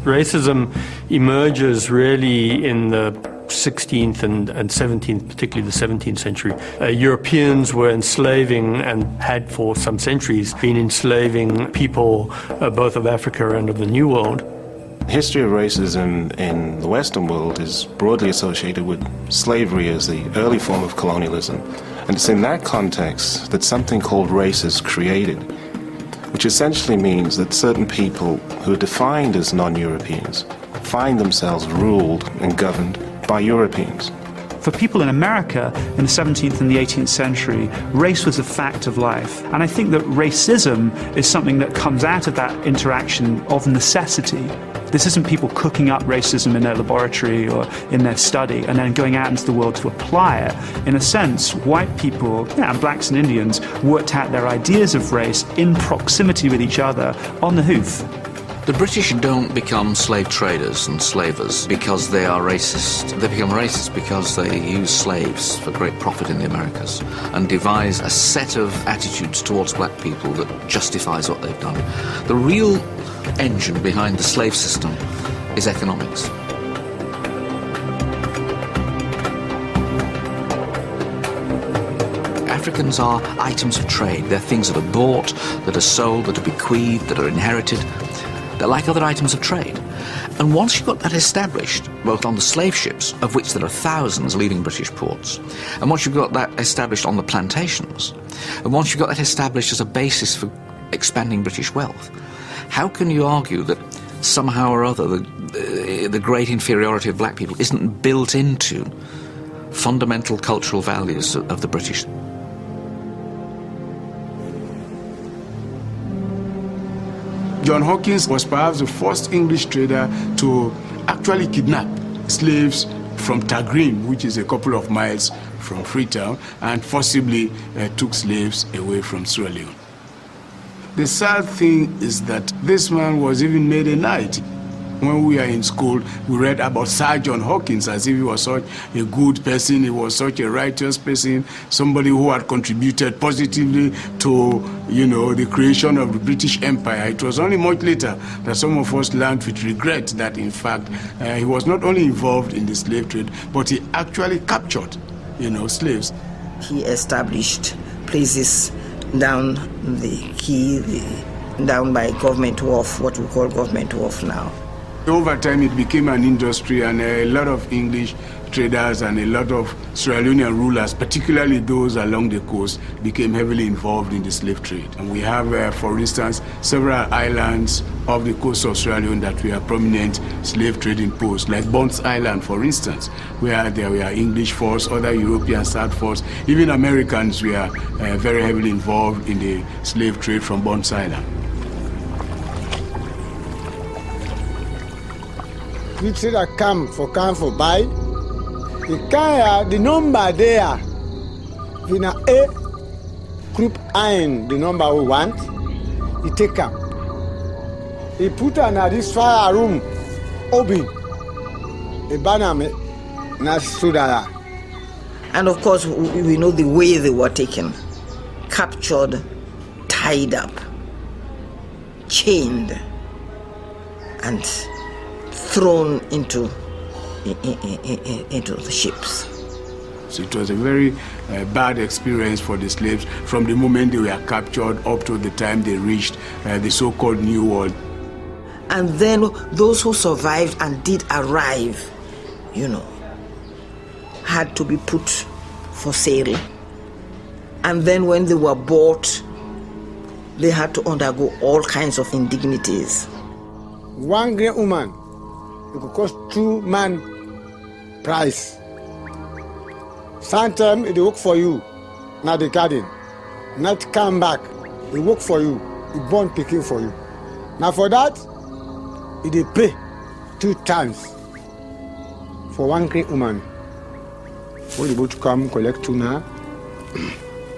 Racism emerges really in the 16th and 17th, particularly the 17th century. Europeans were enslaving and had for some centuries been enslaving people both of Africa and of the New World. The history of racism in the Western world is broadly associated with slavery as the early form of colonialism. And it's in that context that something called race is created, which essentially means that certain people who are defined as non-Europeans find themselves ruled and governed by Europeans. For people in America in the 17th and the 18th century, race was a fact of life. And I think that racism is something that comes out of that interaction of necessity. This isn't people cooking up racism in their laboratory or in their study and then going out into the world to apply it. In a sense, white people, and blacks and Indians, worked out their ideas of race in proximity with each other on the hoof. The British don't become slave traders and slavers because they are racist. They become racist because they use slaves for great profit in the Americas and devise a set of attitudes towards black people that justifies what they've done. The real engine behind the slave system is economics. Africans are items of trade. They're things that are bought, that are sold, that are bequeathed, that are inherited. They're like other items of trade. And once you've got that established, both on the slave ships, of which there are thousands leaving British ports, and once you've got that established on the plantations, and once you've got that established as a basis for expanding British wealth, how can you argue that somehow or other the great inferiority of black people isn't built into fundamental cultural values of the British? John Hawkins was perhaps the first English trader to actually kidnap slaves from Tagrin, which is a couple of miles from Freetown, and forcibly took slaves away from Sierra Leone. The sad thing is that this man was even made a knight. When we were in school, we read about Sir John Hawkins as if he was such a good person, he was such a righteous person, somebody who had contributed positively to, the creation of the British Empire. It was only much later that some of us learned with regret that, in fact, he was not only involved in the slave trade, but he actually captured, slaves. He established places down the quay, down by Government Wharf, what we call Government Wharf now. Over time, it became an industry, and a lot of English traders and a lot of Sierra Leonean rulers, particularly those along the coast, became heavily involved in the slave trade. And we have, for instance, several islands off the coast of Sierra Leone that were prominent slave trading posts, like Bonds Island, for instance, where there were English force, other European South force, even Americans were very heavily involved in the slave trade from Bonds Island. Which that come for buy. The number there, in a group iron, the number we want, he take them. He put on this fire room, open, a banner, na. And of course, we know the way they were taken, captured, tied up, chained, and thrown into the ships. So it was a very bad experience for the slaves from the moment they were captured up to the time they reached the so-called New World. And then those who survived and did arrive, had to be put for sale. And then when they were bought, they had to undergo all kinds of indignities. One great woman, it could cost 2 man price. Sometimes it work for you, not the garden. Not come back, it work for you, it born picking for you. Now for that, it pay 2 times for one great woman. When the boat come, collect tuna,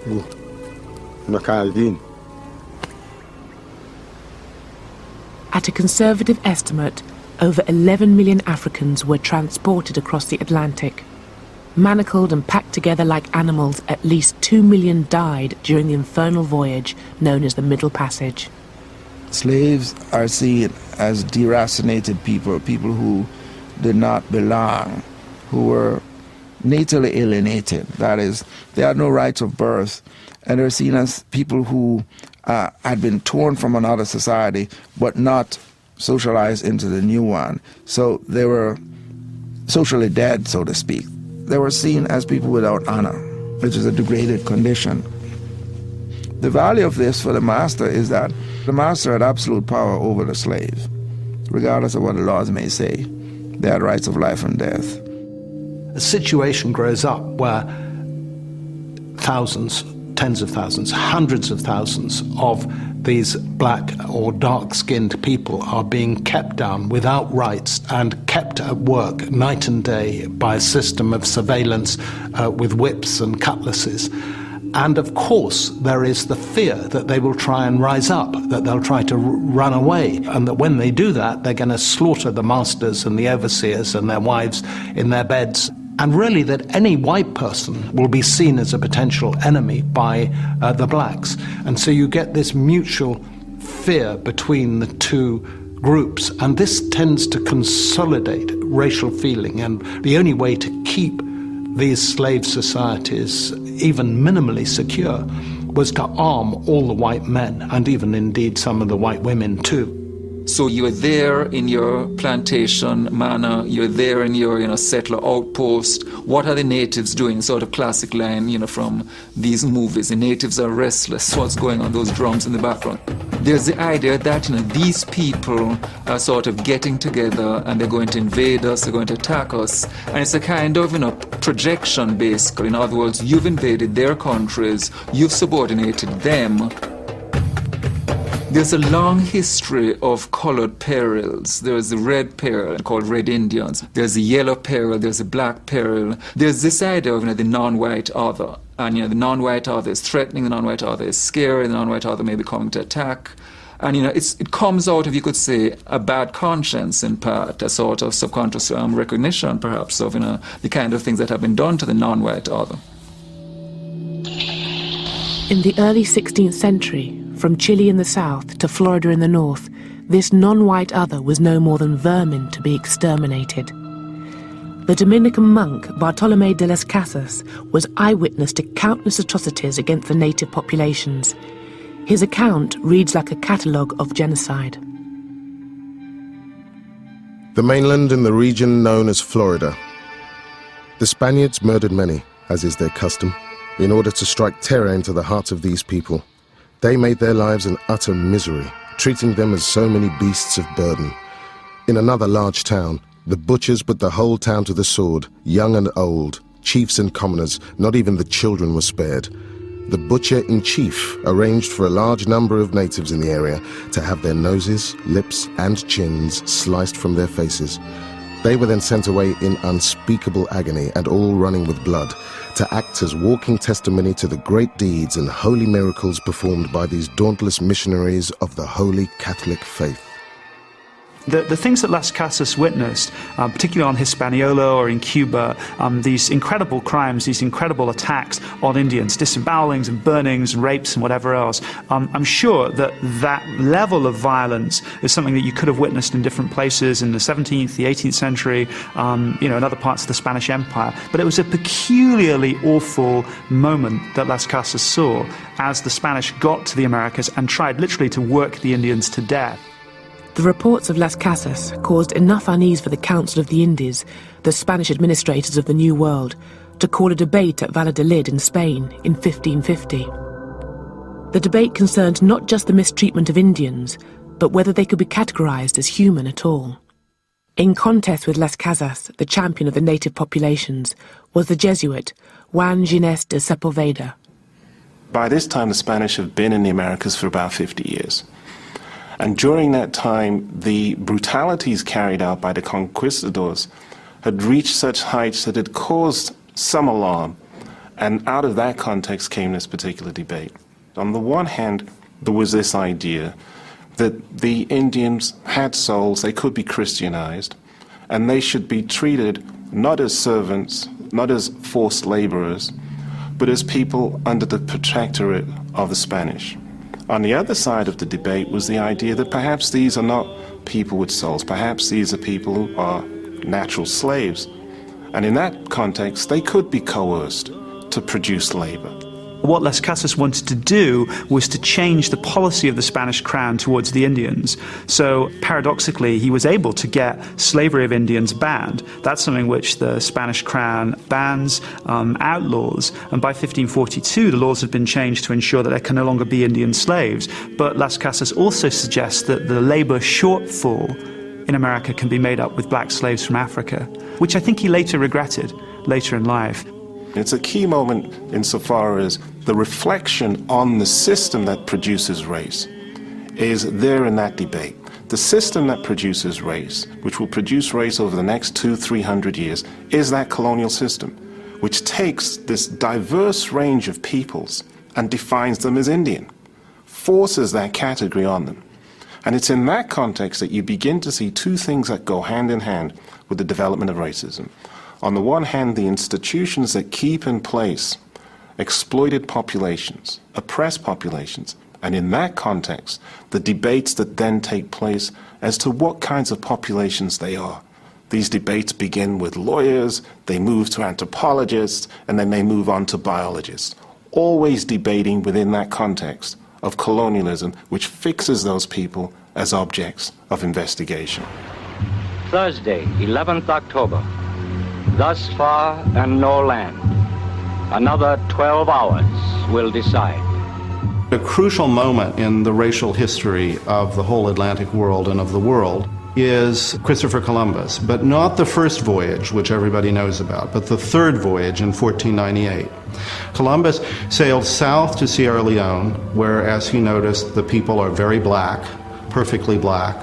go. No Caribbean. At a conservative estimate, over 11 million Africans were transported across the Atlantic. Manacled and packed together like animals, at least 2 million died during the infernal voyage known as the Middle Passage. Slaves are seen as deracinated people, people who did not belong, who were natally alienated. That is, they had no rights of birth, and they're seen as people who had been torn from another society but not socialized into the new one. So they were socially dead, so to speak. They were seen as people without honor, which is a degraded condition. The value of this for the master is that the master had absolute power over the slave, regardless of what the laws may say. They had rights of life and death. A situation grows up where thousands, tens of thousands, hundreds of thousands of these black or dark-skinned people are being kept down without rights and kept at work night and day by a system of surveillance with whips and cutlasses. And of course, there is the fear that they will try and rise up, that they'll try to run away, and that when they do that, they're going to slaughter the masters and the overseers and their wives in their beds. And really that any white person will be seen as a potential enemy by the blacks. And so you get this mutual fear between the two groups, and this tends to consolidate racial feeling. And the only way to keep these slave societies even minimally secure was to arm all the white men, and even indeed some of the white women too. So you're there in your plantation manor, you're there in your settler outpost. What are the natives doing? Sort of classic line, from these movies. The natives are restless. What's going on? Those drums in the background. There's the idea that these people are sort of getting together and they're going to invade us, they're going to attack us. And it's a kind of projection, basically. In other words, you've invaded their countries, you've subordinated them. There's a long history of colored perils. There's the red peril called Red Indians. There's the yellow peril. There's the black peril. There's this idea of the non-white other. And the non-white other is threatening, the non-white other is scary, the non-white other may be coming to attack. And it comes out of, you could say, a bad conscience in part, a sort of subconscious recognition perhaps of the kind of things that have been done to the non-white other. In the early 16th century, from Chile in the south to Florida in the north, this non-white other was no more than vermin to be exterminated. The Dominican monk Bartolomé de las Casas was eyewitness to countless atrocities against the native populations. His account reads like a catalogue of genocide. The mainland in the region known as Florida. The Spaniards murdered many, as is their custom, in order to strike terror into the hearts of these people. They made their lives an utter misery, treating them as so many beasts of burden. In another large town, the butchers put the whole town to the sword, young and old, chiefs and commoners, not even the children were spared. The butcher-in-chief arranged for a large number of natives in the area to have their noses, lips and chins sliced from their faces. They were then sent away in unspeakable agony and all running with blood, to act as walking testimony to the great deeds and holy miracles performed by these dauntless missionaries of the Holy Catholic faith. The things that Las Casas witnessed, particularly on Hispaniola or in Cuba, these incredible crimes, these incredible attacks on Indians, disembowelings and burnings and rapes and whatever else, I'm sure that that level of violence is something that you could have witnessed in different places in the 17th, the 18th century, in other parts of the Spanish Empire. But it was a peculiarly awful moment that Las Casas saw as the Spanish got to the Americas and tried literally to work the Indians to death. The reports of Las Casas caused enough unease for the Council of the Indies, the Spanish administrators of the New World, to call a debate at Valladolid in Spain in 1550. The debate concerned not just the mistreatment of Indians, but whether they could be categorized as human at all. In contest with Las Casas, the champion of the native populations, was the Jesuit Juan Ginés de Sepulveda. By this time, the Spanish have been in the Americas for about 50 years. And during that time, the brutalities carried out by the conquistadors had reached such heights that it caused some alarm. And out of that context came this particular debate. On the one hand, there was this idea that the Indians had souls, they could be Christianized, and they should be treated not as servants, not as forced laborers, but as people under the protectorate of the Spanish. On the other side of the debate was the idea that perhaps these are not people with souls, perhaps these are people who are natural slaves. And in that context, they could be coerced to produce labor. What Las Casas wanted to do was to change the policy of the Spanish crown towards the Indians. So paradoxically, he was able to get slavery of Indians banned. That's something which the Spanish crown bans, outlaws, and by 1542 the laws have been changed to ensure that there can no longer be Indian slaves. But Las Casas also suggests that the labor shortfall in America can be made up with black slaves from Africa, which I think he later regretted, later in life. It's a key moment insofar as the reflection on the system that produces race is there in that debate. The system that produces race, which will produce race over the next 200-300 years, is that colonial system, which takes this diverse range of peoples and defines them as Indian, forces that category on them. And it's in that context that you begin to see two things that go hand in hand with the development of racism. On the one hand, the institutions that keep in place exploited populations, oppressed populations, and in that context, the debates that then take place as to what kinds of populations they are. These debates begin with lawyers, they move to anthropologists, and then they move on to biologists, always debating within that context of colonialism, which fixes those people as objects of investigation. Thursday, 11th October. Thus far and no land. Another 12 hours will decide. A crucial moment in the racial history of the whole Atlantic world and of the world is Christopher Columbus, but not the first voyage, which everybody knows about, but the third voyage in 1498. Columbus sailed south to Sierra Leone, where, as he noticed, the people are very black, perfectly black.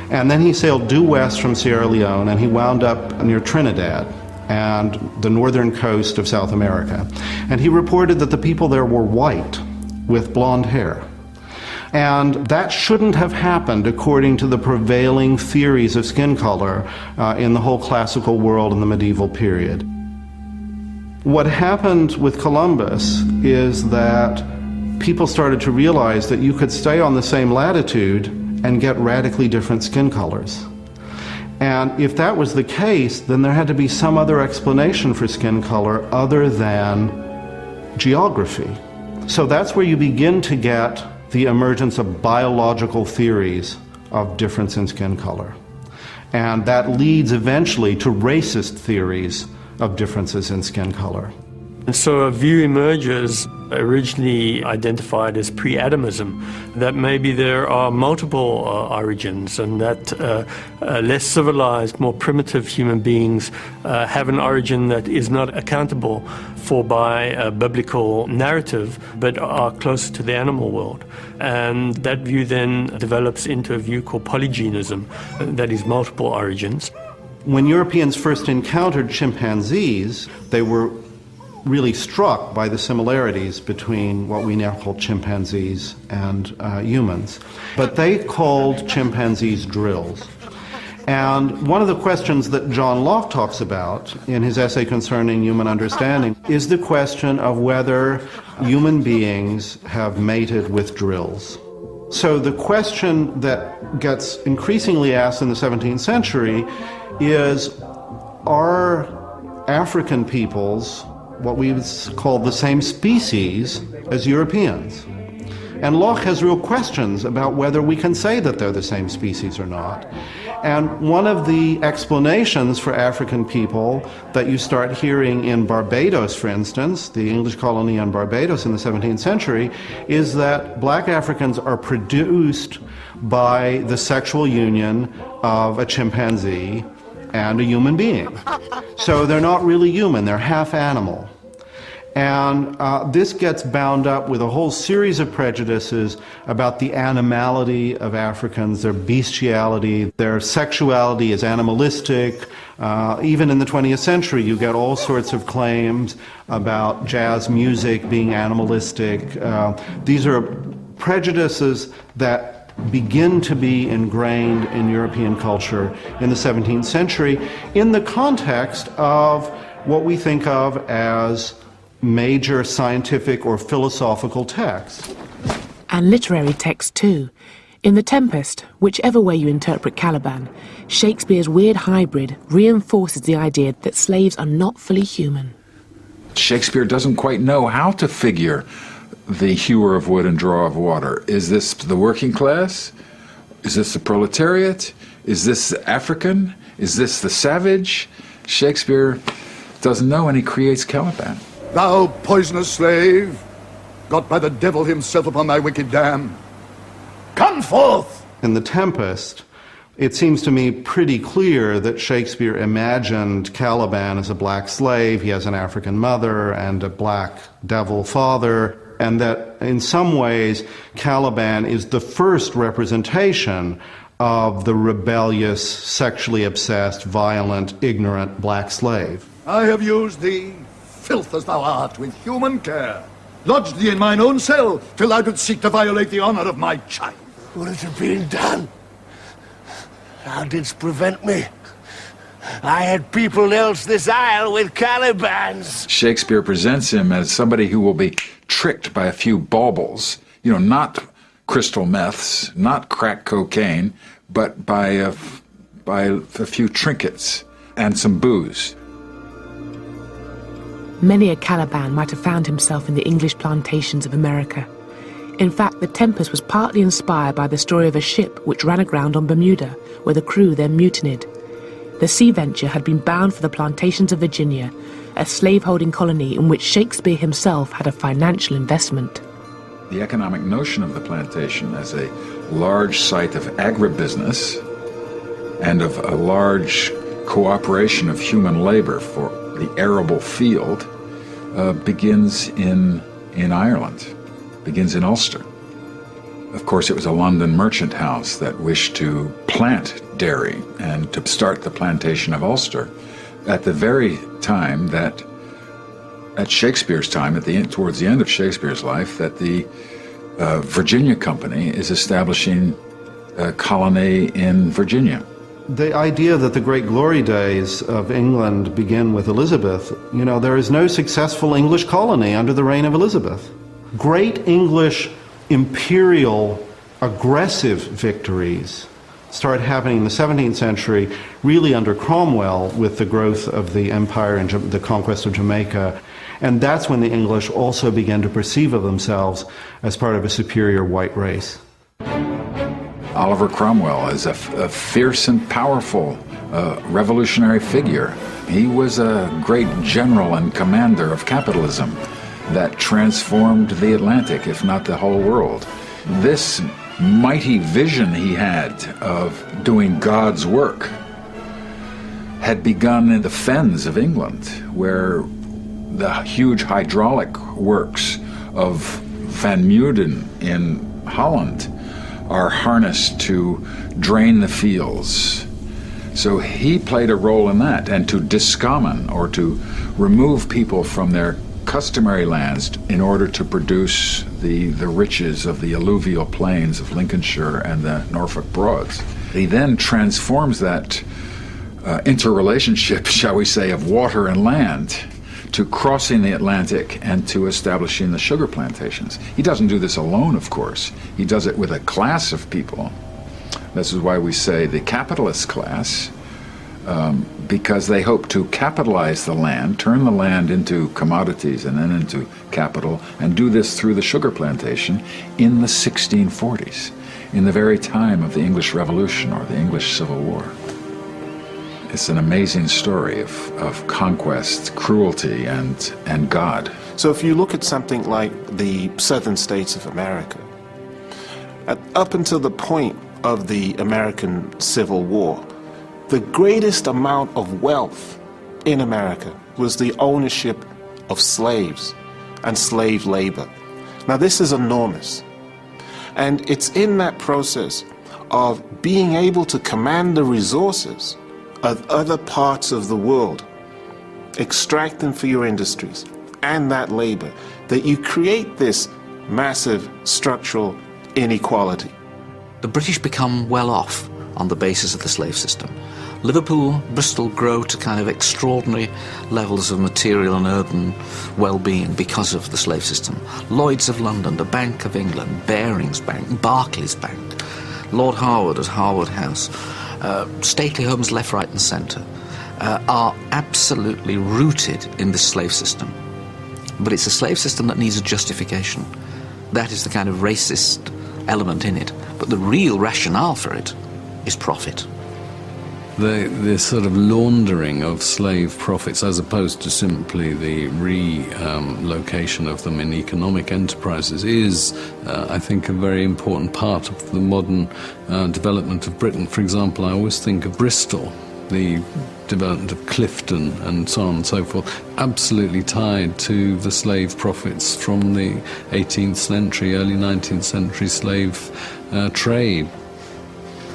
And then he sailed due west from Sierra Leone, and he wound up near Trinidad and the northern coast of South America. And he reported that the people there were white with blonde hair. And that shouldn't have happened according to the prevailing theories of skin color in the whole classical world in the medieval period. What happened with Columbus is that people started to realize that you could stay on the same latitude and get radically different skin colors. And if that was the case, then there had to be some other explanation for skin color other than geography. So that's where you begin to get the emergence of biological theories of difference in skin color. And that leads eventually to racist theories of differences in skin color. And so a view emerges, originally identified as pre-Adamism, that maybe there are multiple origins and that less civilized, more primitive human beings have an origin that is not accountable for by a biblical narrative, but are closer to the animal world. And that view then develops into a view called polygenism, that is multiple origins. When Europeans first encountered chimpanzees, they were really struck by the similarities between what we now call chimpanzees and humans. But they called chimpanzees drills. And one of the questions that John Locke talks about in his essay concerning human understanding is the question of whether human beings have mated with drills. So the question that gets increasingly asked in the 17th century is, are African peoples what we would call the same species as Europeans? And Locke has real questions about whether we can say that they're the same species or not. And one of the explanations for African people that you start hearing in Barbados, for instance, the English colony on Barbados in the 17th century, is that black Africans are produced by the sexual union of a chimpanzee and a human being. So they're not really human, they're half animal. And this gets bound up with a whole series of prejudices about the animality of Africans, their bestiality, their sexuality is animalistic. Even in the 20th century, you get all sorts of claims about jazz music being animalistic. These are prejudices that begin to be ingrained in European culture in the 17th century in the context of what we think of as major scientific or philosophical texts. And literary texts too. In The Tempest, whichever way you interpret Caliban, Shakespeare's weird hybrid reinforces the idea that slaves are not fully human. Shakespeare doesn't quite know how to figure the hewer of wood and drawer of water. Is this the working class? Is this the proletariat? Is this the African? Is this the savage? Shakespeare doesn't know, and he creates Caliban. Thou poisonous slave, got by the devil himself upon thy wicked dam, come forth! In The Tempest, it seems to me pretty clear that Shakespeare imagined Caliban as a black slave. He has an African mother and a black devil father, and that in some ways Caliban is the first representation of the rebellious, sexually obsessed, violent, ignorant black slave. I have used thee, filth as thou art, with human care, lodged thee in mine own cell, till thou didst seek to violate the honour of my child. Would it have been done? Thou didst prevent me. I had peopled else this isle with Calibans. Shakespeare presents him as somebody who will be tricked by a few baubles, not crystal meths, not crack cocaine, but by a few trinkets and some booze. Many a Caliban might have found himself in the English plantations of America. In fact, The Tempest was partly inspired by the story of a ship which ran aground on Bermuda, where the crew then mutinied. The Sea Venture had been bound for the plantations of Virginia, a slaveholding colony in which Shakespeare himself had a financial investment. The economic notion of the plantation as a large site of agribusiness and of a large cooperation of human labor for the arable field begins in Ireland, begins in Ulster. Of course, it was a London merchant house that wished to plant dairy and to start the plantation of Ulster at the very time that, at Shakespeare's time, towards the end of Shakespeare's life, that the Virginia Company is establishing a colony in Virginia. The idea that the great glory days of England begin with Elizabeth, there is no successful English colony under the reign of Elizabeth. Great English imperial aggressive victories start happening in the 17th century, really under Cromwell, with the growth of the empire and the conquest of Jamaica. And that's when the English also began to perceive of themselves as part of a superior white race. Oliver Cromwell is a fierce and powerful revolutionary figure. He was a great general and commander of capitalism that transformed the Atlantic, if not the whole world. This mighty vision he had of doing God's work had begun in the fens of England, where the huge hydraulic works of Van Muden in Holland are harnessed to drain the fields. So he played a role in that, and to discommon, or to remove people from their customary lands in order to produce the riches of the alluvial plains of Lincolnshire and the Norfolk Broads. He then transforms that interrelationship, shall we say, of water and land to crossing the Atlantic and to establishing the sugar plantations. He doesn't do this alone, of course. He does it with a class of people. This is why we say the capitalist class, because they hope to capitalize the land, turn the land into commodities and then into capital, and do this through the sugar plantation in the 1640s, in the very time of the English Revolution or the English Civil War. It's an amazing story of conquest, cruelty, and God. So if you look at something like the southern states of America, up until the point of the American Civil War, the greatest amount of wealth in America was the ownership of slaves and slave labor. Now this is enormous. And it's in that process of being able to command the resources of other parts of the world, extract them for your industries and that labor, that you create this massive structural inequality. The British become well off on the basis of the slave system. Liverpool, Bristol grow to kind of extraordinary levels of material and urban well-being because of the slave system. Lloyd's of London, the Bank of England, Barings Bank, Barclays Bank, Lord Harwood at Harwood House, stately homes left, right and centre, are absolutely rooted in this slave system. But it's a slave system that needs a justification. That is the kind of racist element in it. But the real rationale for it is profit. The sort of laundering of slave profits, as opposed to simply the relocation of them in economic enterprises, is, I think, a very important part of the modern development of Britain. For example, I always think of Bristol, the development of Clifton and so on and so forth, absolutely tied to the slave profits from the 18th century, early 19th century slave trade.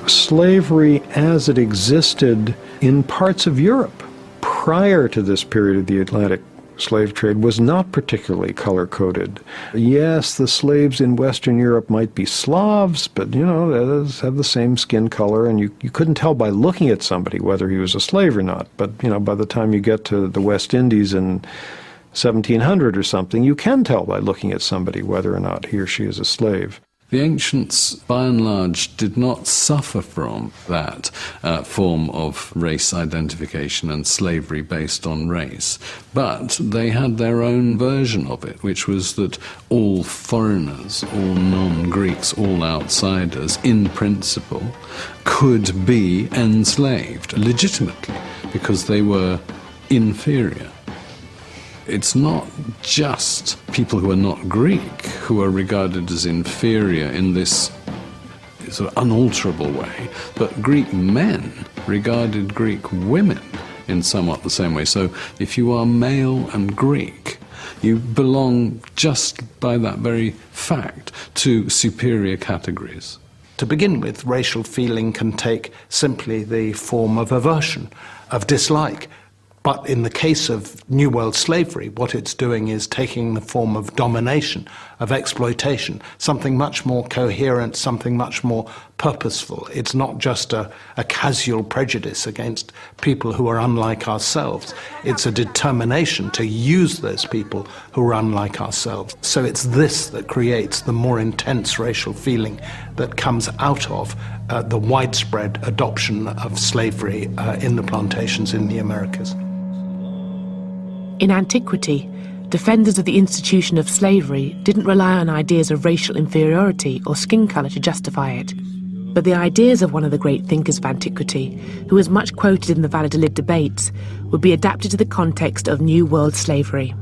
Slavery as it existed in parts of Europe prior to this period of the Atlantic slave trade was not particularly color-coded. Yes, the slaves in Western Europe might be Slavs, but, they have the same skin color, and you couldn't tell by looking at somebody whether he was a slave or not. But, by the time you get to the West Indies in 1700 or something, you can tell by looking at somebody whether or not he or she is a slave. The ancients, by and large, did not suffer from that form of race identification and slavery based on race, but they had their own version of it, which was that all foreigners, all non-Greeks, all outsiders, in principle, could be enslaved legitimately because they were inferior. It's not just people who are not Greek who are regarded as inferior in this sort of unalterable way, but Greek men regarded Greek women in somewhat the same way. So if you are male and Greek, you belong just by that very fact to superior categories. To begin with, racial feeling can take simply the form of aversion, of dislike. But in the case of New World slavery, what it's doing is taking the form of domination, of exploitation, something much more coherent, something much more purposeful. It's not just a casual prejudice against people who are unlike ourselves. It's a determination to use those people who are unlike ourselves. So it's this that creates the more intense racial feeling that comes out of the widespread adoption of slavery in the plantations in the Americas. In antiquity, defenders of the institution of slavery didn't rely on ideas of racial inferiority or skin colour to justify it, but the ideas of one of the great thinkers of antiquity, who was much quoted in the Valladolid debates, would be adapted to the context of New World slavery.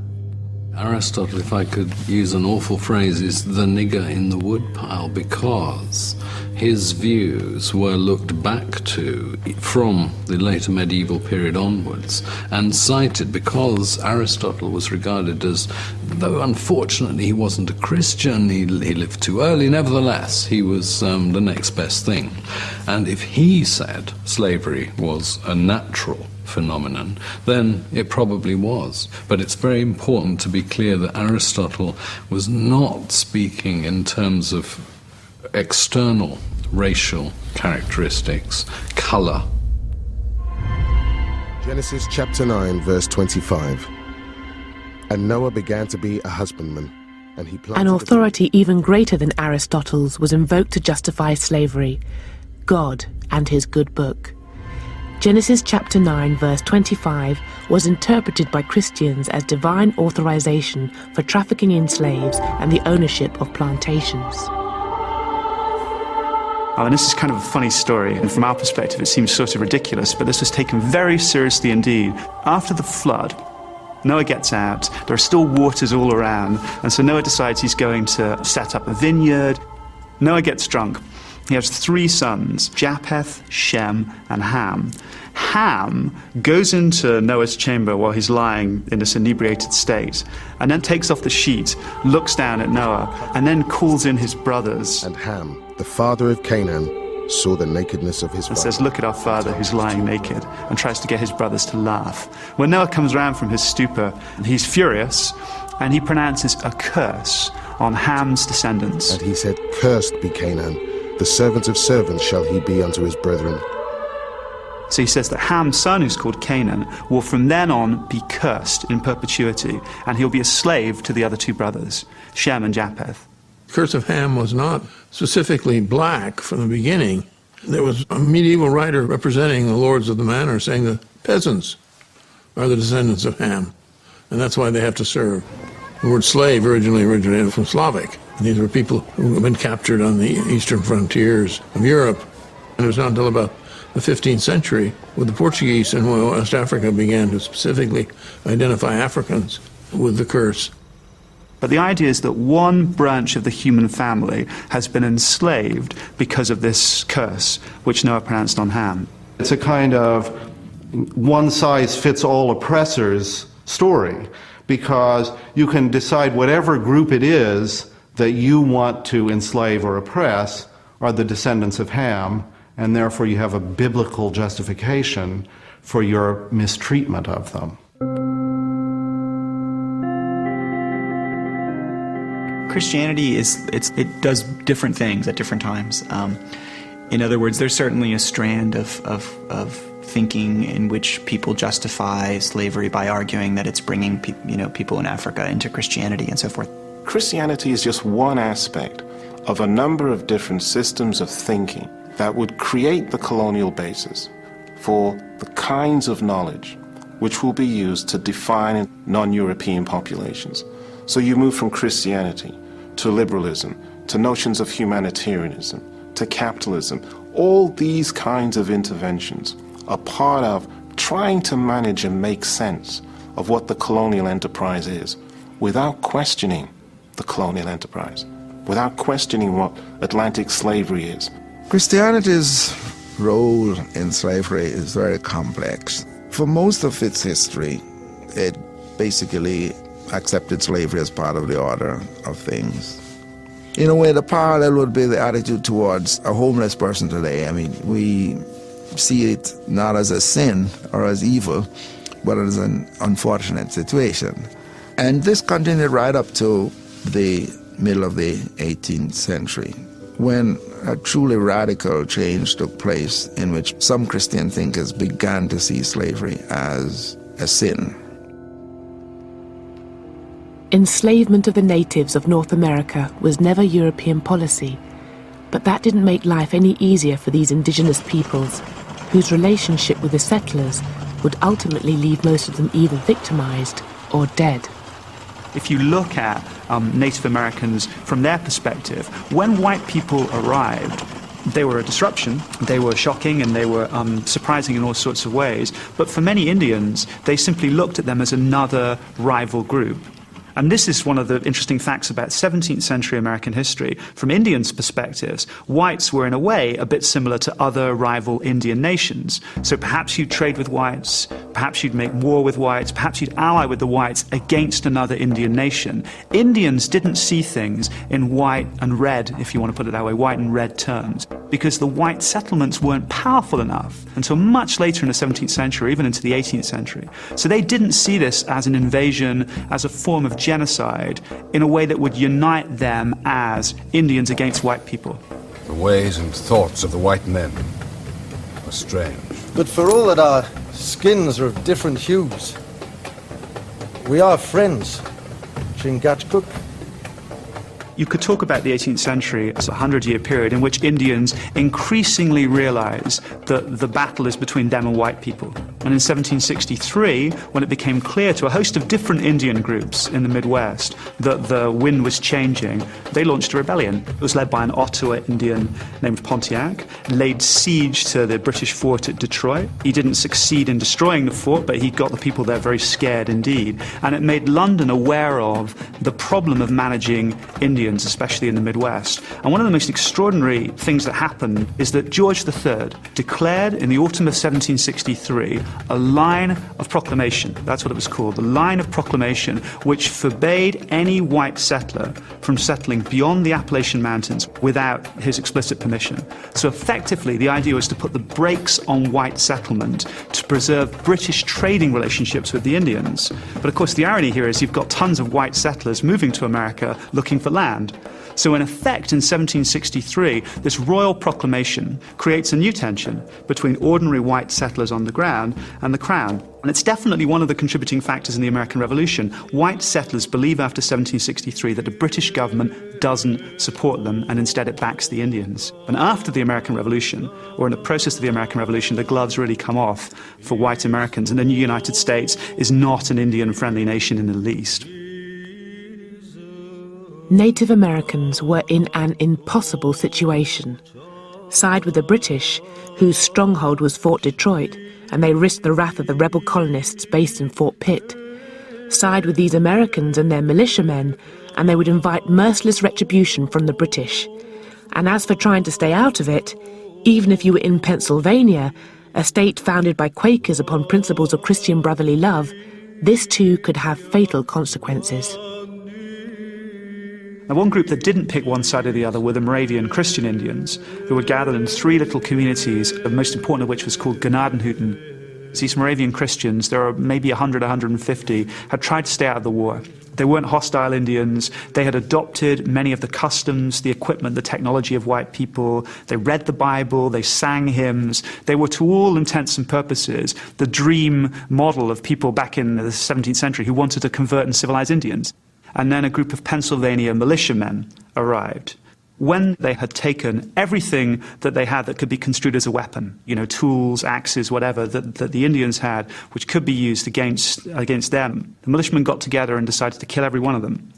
Aristotle, if I could use an awful phrase, is the nigger in the woodpile, because his views were looked back to from the later medieval period onwards and cited because Aristotle was regarded as, though unfortunately he wasn't a Christian, he lived too early, nevertheless he was the next best thing. And if he said slavery was a natural phenomenon, then it probably was. But it's very important to be clear that Aristotle was not speaking in terms of external racial characteristics, colour. Genesis chapter 9, verse 25. And Noah began to be a husbandman, and he planted... An authority even greater than Aristotle's was invoked to justify slavery: God and his good book. Genesis chapter 9, verse 25 was interpreted by Christians as divine authorization for trafficking in slaves and the ownership of plantations. And this is kind of a funny story, and from our perspective it seems sort of ridiculous, but this was taken very seriously indeed. After the flood, Noah gets out, there are still waters all around, and so Noah decides he's going to set up a vineyard. Noah gets drunk. He has 3 sons, Japheth, Shem, and Ham. Ham goes into Noah's chamber while he's lying in this inebriated state, and then takes off the sheet, looks down at Noah, and then calls in his brothers. And Ham, the father of Canaan, saw the nakedness of his father. And says, "Look at our father who's lying naked," and tries to get his brothers to laugh. When Noah comes round from his stupor, he's furious, and he pronounces a curse on Ham's descendants. And he said, "Cursed be Canaan, The servant of servants shall he be unto his brethren. So he says that Ham's son, who's called Canaan, will from then on be cursed in perpetuity, and he'll be a slave to the other two brothers, Shem and Japheth. The curse of Ham was not specifically black from the beginning. There was a medieval writer representing the lords of the manor saying the peasants are the descendants of Ham, and that's why they have to serve. The word slave originally originated from Slavic. These were people who had been captured on the eastern frontiers of Europe. And it was not until about the 15th century with the Portuguese in West Africa began to specifically identify Africans with the curse. But the idea is that one branch of the human family has been enslaved because of this curse, which Noah pronounced on Ham. It's a kind of one-size-fits-all oppressors story, because you can decide whatever group it is that you want to enslave or oppress are the descendants of Ham, and therefore you have a biblical justification for your mistreatment of them. Christianity it does different things at different times. In other words, there's certainly a strand of thinking in which people justify slavery by arguing that it's bringing people in Africa into Christianity and so forth. Christianity is just one aspect of a number of different systems of thinking that would create the colonial basis for the kinds of knowledge which will be used to define non-European populations. So you move from Christianity to liberalism, to notions of humanitarianism, to capitalism. All these kinds of interventions are part of trying to manage and make sense of what the colonial enterprise is without questioning the colonial enterprise, without questioning what Atlantic slavery is. Christianity's role in slavery is very complex. For most of its history, it basically accepted slavery as part of the order of things. In a way, the parallel would be the attitude towards a homeless person today. I mean, we see it not as a sin or as evil, but as an unfortunate situation. And this continued right up to the middle of the 18th century, when a truly radical change took place in which some Christian thinkers began to see slavery as a sin. Enslavement of the natives of North America was never European policy, but that didn't make life any easier for these indigenous peoples, whose relationship with the settlers would ultimately leave most of them either victimized or dead. If you look at Native Americans from their perspective, when white people arrived, they were a disruption, they were shocking, and they were surprising in all sorts of ways. But for many Indians, they simply looked at them as another rival group. And this is one of the interesting facts about 17th century American history. From Indians' perspectives, whites were in a way a bit similar to other rival Indian nations. So perhaps you'd trade with whites, perhaps you'd make war with whites, perhaps you'd ally with the whites against another Indian nation. Indians didn't see things in white and red, if you want to put it that way, white and red terms, because the white settlements weren't powerful enough until much later in the 17th century, even into the 18th century. So they didn't see this as an invasion, as a form of genocide, in a way that would unite them as Indians against white people. The ways and thoughts of the white men are strange. But for all that our skins are of different hues, we are friends, Chingachgook. You could talk about the 18th century as a 100-year period in which Indians increasingly realize that the battle is between them and white people. And in 1763, when it became clear to a host of different Indian groups in the Midwest that the wind was changing, they launched a rebellion. It was led by an Ottawa Indian named Pontiac, laid siege to the British fort at Detroit. He didn't succeed in destroying the fort, but he got the people there very scared indeed. And it made London aware of the problem of managing Indians, especially in the Midwest. And one of the most extraordinary things that happened is that George III declared in the autumn of 1763 a line of proclamation. That's what it was called, the line of proclamation, which forbade any white settler from settling beyond the Appalachian Mountains without his explicit permission. So effectively, the idea was to put the brakes on white settlement to preserve British trading relationships with the Indians. But of course, the irony here is you've got tons of white settlers moving to America looking for land. So in effect, in 1763, this royal proclamation creates a new tension between ordinary white settlers on the ground and the Crown. And it's definitely one of the contributing factors in the American Revolution. White settlers believe after 1763 that the British government doesn't support them and instead it backs the Indians. And after the American Revolution, or in the process of the American Revolution, the gloves really come off for white Americans, and the new United States is not an Indian-friendly nation in the least. Native Americans were in an impossible situation. Side with the British, whose stronghold was Fort Detroit, and they risked the wrath of the rebel colonists based in Fort Pitt. Side with these Americans and their militiamen, and they would invite merciless retribution from the British. And as for trying to stay out of it, even if you were in Pennsylvania, a state founded by Quakers upon principles of Christian brotherly love, this too could have fatal consequences. Now, one group that didn't pick one side or the other were the Moravian Christian Indians, who were gathered in 3 little communities, the most important of which was called Gnadenhutten. These Moravian Christians, there are maybe 100, 150, had tried to stay out of the war. They weren't hostile Indians. They had adopted many of the customs, the equipment, the technology of white people. They read the Bible. They sang hymns. They were, to all intents and purposes, the dream model of people back in the 17th century who wanted to convert and civilize Indians. And then a group of Pennsylvania militiamen arrived. When they had taken everything that they had that could be construed as a weapon, tools, axes, whatever, that the Indians had, which could be used against them, the militiamen got together and decided to kill every one of them.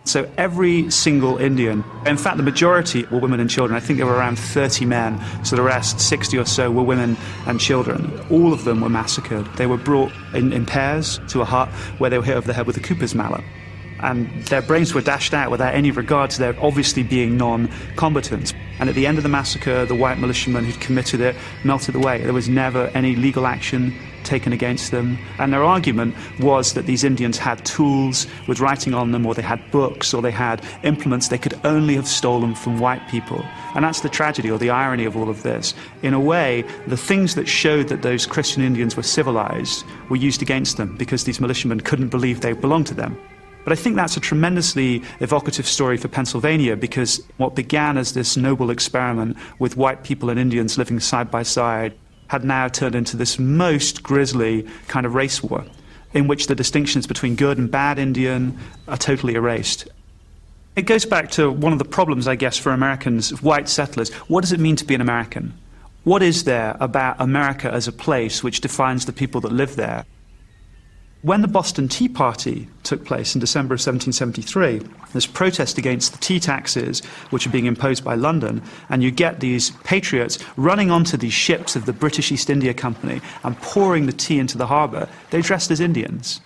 So every single Indian, in fact the majority were women and children. I think there were around 30 men, so the rest, 60 or so, were women and children. All of them were massacred. They were brought in pairs to a hut where they were hit over the head with a cooper's mallet. And their brains were dashed out without any regard to their obviously being non-combatants. And at the end of the massacre, the white militiamen who'd committed it melted away. There was never any legal action taken against them. And their argument was that these Indians had tools with writing on them, or they had books, or they had implements they could only have stolen from white people. And that's the tragedy or the irony of all of this. In a way, the things that showed that those Christian Indians were civilized were used against them because these militiamen couldn't believe they belonged to them. But I think that's a tremendously evocative story for Pennsylvania, because what began as this noble experiment with white people and Indians living side by side had now turned into this most grisly kind of race war, in which the distinctions between good and bad Indian are totally erased. It goes back to one of the problems, I guess, for Americans, white settlers. What does it mean to be an American? What is there about America as a place which defines the people that live there? When the Boston Tea Party took place in December of 1773, there's protest against the tea taxes which are being imposed by London, and you get these patriots running onto these ships of the British East India Company and pouring the tea into the harbour. They dressed as Indians.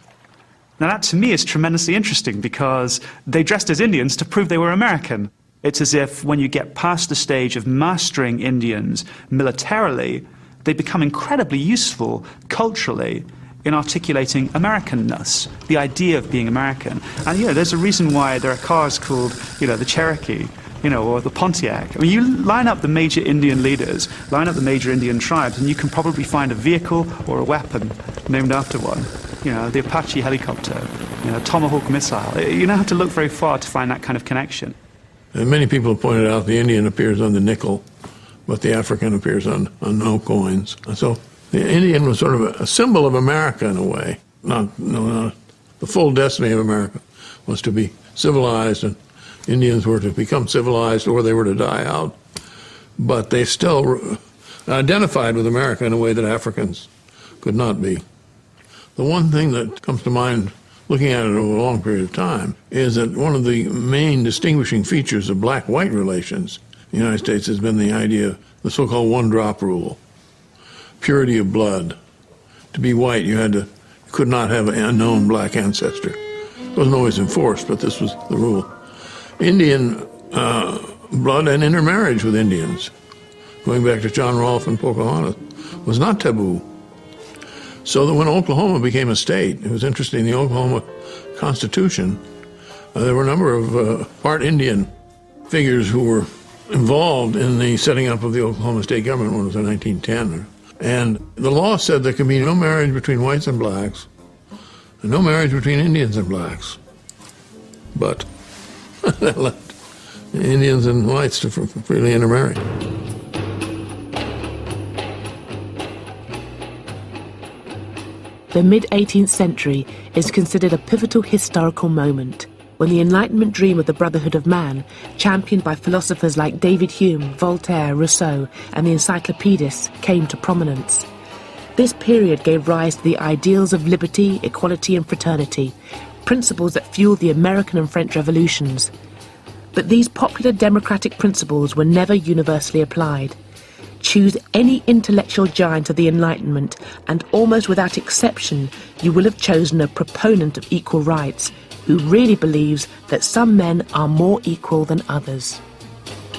Now that to me is tremendously interesting, because they dressed as Indians to prove they were American. It's as if when you get past the stage of mastering Indians militarily, they become incredibly useful culturally in articulating Americanness, the idea of being American. And, there's a reason why there are cars called, the Cherokee, or the Pontiac. I mean, you line up the major Indian leaders, line up the major Indian tribes, and you can probably find a vehicle or a weapon named after one. The Apache helicopter, Tomahawk missile. You don't have to look very far to find that kind of connection. And many people have pointed out the Indian appears on the nickel, but the African appears on no coins. So the Indian was sort of a symbol of America in a way. Not the full destiny of America was to be civilized, and Indians were to become civilized or they were to die out. But they still identified with America in a way that Africans could not be. The one thing that comes to mind looking at it over a long period of time is that one of the main distinguishing features of black-white relations in the United States has been the idea of the so-called one-drop rule. Purity of blood. To be white, you could not have an unknown black ancestor. It wasn't always enforced, but this was the rule. Indian blood and intermarriage with Indians, going back to John Rolfe and Pocahontas, was not taboo. So that when Oklahoma became a state, it was interesting, the Oklahoma Constitution, there were a number of part Indian figures who were involved in the setting up of the Oklahoma state government when it was in 1910. And the law said there could be no marriage between whites and blacks, and no marriage between Indians and blacks. But that left Indians and whites to freely intermarry. The mid-18th century is considered a pivotal historical moment when the Enlightenment dream of the brotherhood of man, championed by philosophers like David Hume, Voltaire, Rousseau, and the encyclopedists, came to prominence. This period gave rise to the ideals of liberty, equality, and fraternity, principles that fueled the American and French revolutions. But these popular democratic principles were never universally applied. Choose any intellectual giant of the Enlightenment, and almost without exception, you will have chosen a proponent of equal rights, who really believes that some men are more equal than others.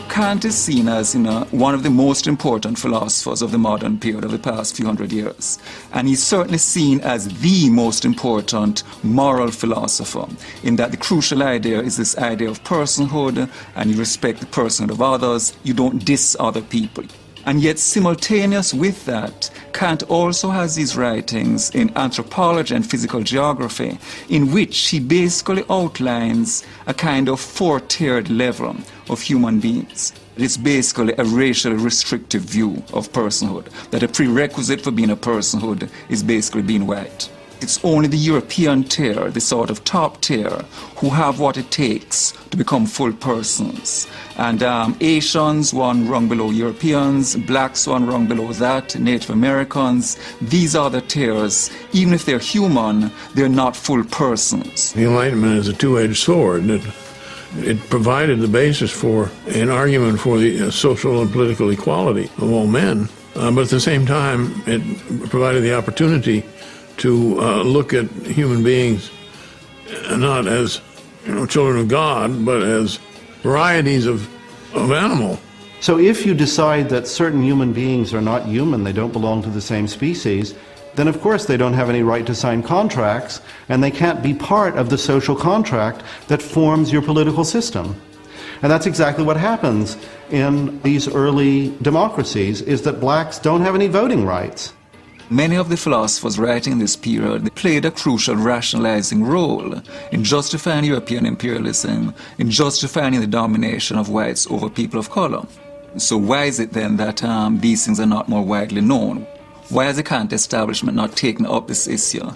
Kant is seen as, one of the most important philosophers of the modern period of the past few hundred years. And he's certainly seen as the most important moral philosopher, in that the crucial idea is this idea of personhood, and you respect the personhood of others, you don't diss other people. And yet, simultaneous with that, Kant also has these writings in anthropology and physical geography, in which he basically outlines a kind of four-tiered level of human beings. It's basically a racially restrictive view of personhood, that a prerequisite for being a personhood is basically being white. It's only the European tier, the sort of top tier, who have what it takes to become full persons. And Asians, one rung below Europeans, blacks, one rung below that, Native Americans. These are the tiers. Even if they're human, they're not full persons. The Enlightenment is a two-edged sword. It provided the basis for an argument for the social and political equality of all men. But at the same time, it provided the opportunity to look at human beings not as children of God, but as varieties of animal. So if you decide that certain human beings are not human, they don't belong to the same species, then of course they don't have any right to sign contracts, and they can't be part of the social contract that forms your political system. And that's exactly what happens in these early democracies, is that blacks don't have any voting rights. Many of the philosophers writing in this period played a crucial rationalizing role in justifying European imperialism, in justifying the domination of whites over people of color. So why is it then that these things are not more widely known? Why has the Kant establishment not taken up this issue?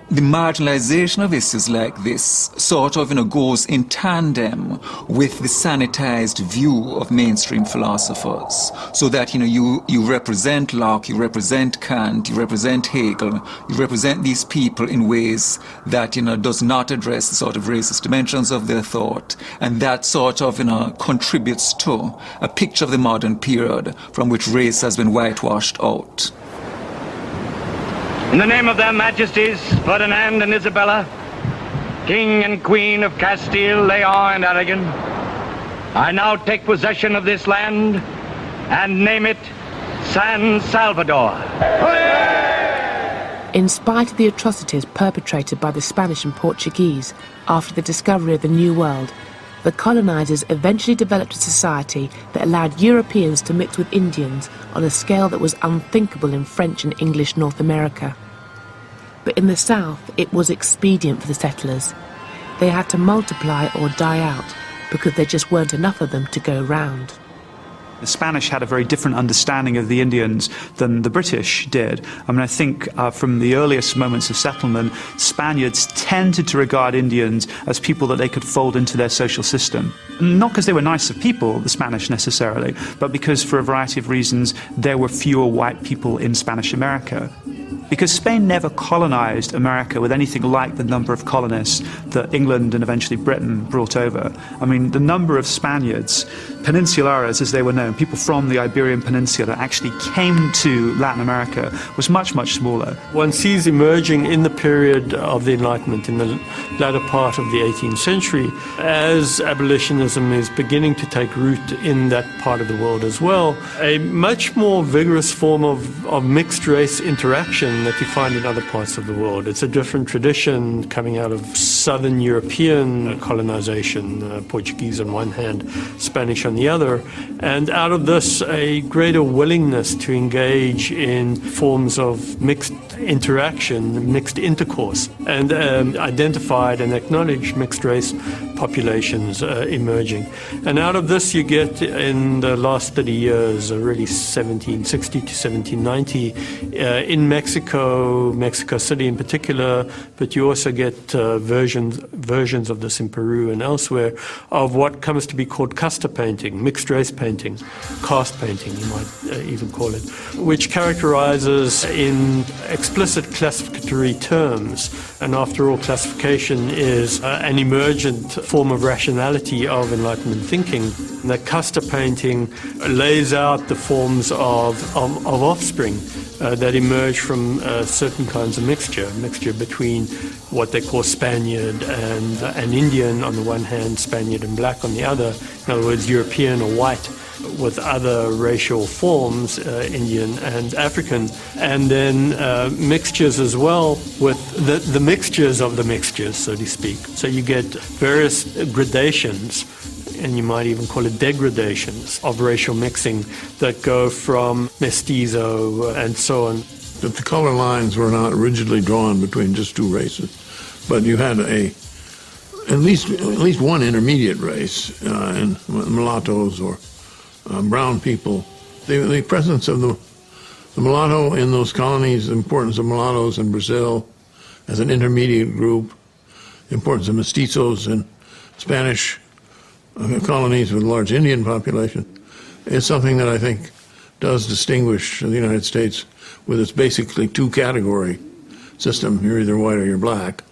The marginalization of issues like this sort of goes in tandem with the sanitized view of mainstream philosophers. So that you represent Locke, you represent Kant, you represent Hegel, you represent these people in ways that does not address the sort of racist dimensions of their thought, and that sort of contributes to a picture of the modern period from which race has been whitewashed out. In the name of their Majesties, Ferdinand and Isabella, King and Queen of Castile, Leon and Aragon, I now take possession of this land and name it San Salvador. In spite of the atrocities perpetrated by the Spanish and Portuguese after the discovery of the New World, the colonizers eventually developed a society that allowed Europeans to mix with Indians on a scale that was unthinkable in French and English North America. But in the South, it was expedient for the settlers. They had to multiply or die out because there just weren't enough of them to go round. The Spanish had a very different understanding of the Indians than the British did. I think from the earliest moments of settlement, Spaniards tended to regard Indians as people that they could fold into their social system. Not because they were nicer people, the Spanish necessarily, but because for a variety of reasons there were fewer white people in Spanish America. Because Spain never colonized America with anything like the number of colonists that England and eventually Britain brought over. The number of Spaniards peninsulares, as they were known, people from the Iberian Peninsula, actually came to Latin America, was much, much smaller. One sees emerging in the period of the Enlightenment, in the latter part of the 18th century, as abolitionism is beginning to take root in that part of the world as well, a much more vigorous form of mixed-race interaction that you find in other parts of the world. It's a different tradition coming out of Southern European colonization, Portuguese on one hand, Spanish on the other, and out of this a greater willingness to engage in forms of mixed interaction, mixed intercourse, and identified and acknowledged mixed-race populations emerging. And out of this you get, in the last 30 years, really 1760 to 1790, in Mexico City in particular, but you also get versions of this in Peru and elsewhere, of what comes to be called casta painting, mixed-race painting, caste painting you might even call it, which characterizes in explicit classificatory terms. And after all, classification is an emergent form of rationality of Enlightenment thinking. And that casta painting lays out the forms of offspring that emerge from certain kinds of mixture between what they call Spaniard and Indian on the one hand, Spaniard and black on the other. In other words, European or white, with other racial forms, Indian and African, and then mixtures as well with the mixtures of the mixtures, so to speak. So you get various gradations, and you might even call it degradations, of racial mixing that go from mestizo and so on. That the color lines were not rigidly drawn between just two races, but you had at least one intermediate race in mulattoes or brown people. The presence of the mulatto in those colonies, the importance of mulattoes in Brazil as an intermediate group, the importance of mestizos in Spanish colonies with a large Indian population, is something that I think does distinguish the United States with its basically two-category system. You're either white or you're black.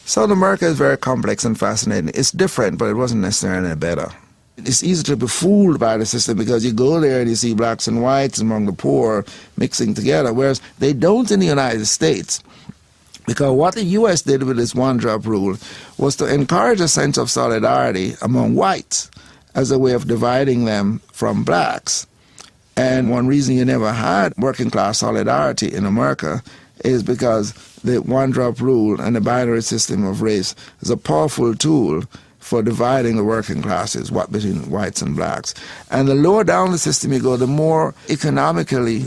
South America is very complex and fascinating. It's different, but it wasn't necessarily better. It's easy to be fooled by the system because you go there and you see blacks and whites among the poor mixing together, whereas they don't in the United States. Because what the U.S. did with this one-drop rule was to encourage a sense of solidarity among whites as a way of dividing them from blacks. And one reason you never had working-class solidarity in America is because the one-drop rule and the binary system of race is a powerful tool for dividing the working classes, between whites and blacks. And the lower down the system you go, the more economically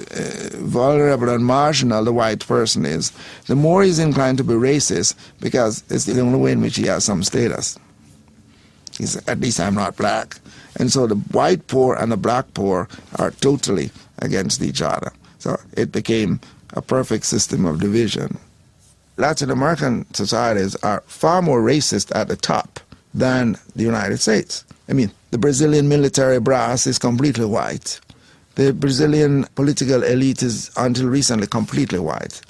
vulnerable and marginal the white person is, the more he's inclined to be racist, because it's the only way in which he has some status. He's, at least I'm not black. And so the white poor and the black poor are totally against each other. So it became a perfect system of division. Latin American societies are far more racist at the top than the United States. I mean, the Brazilian military brass is completely white. The Brazilian political elite is, until recently, completely white.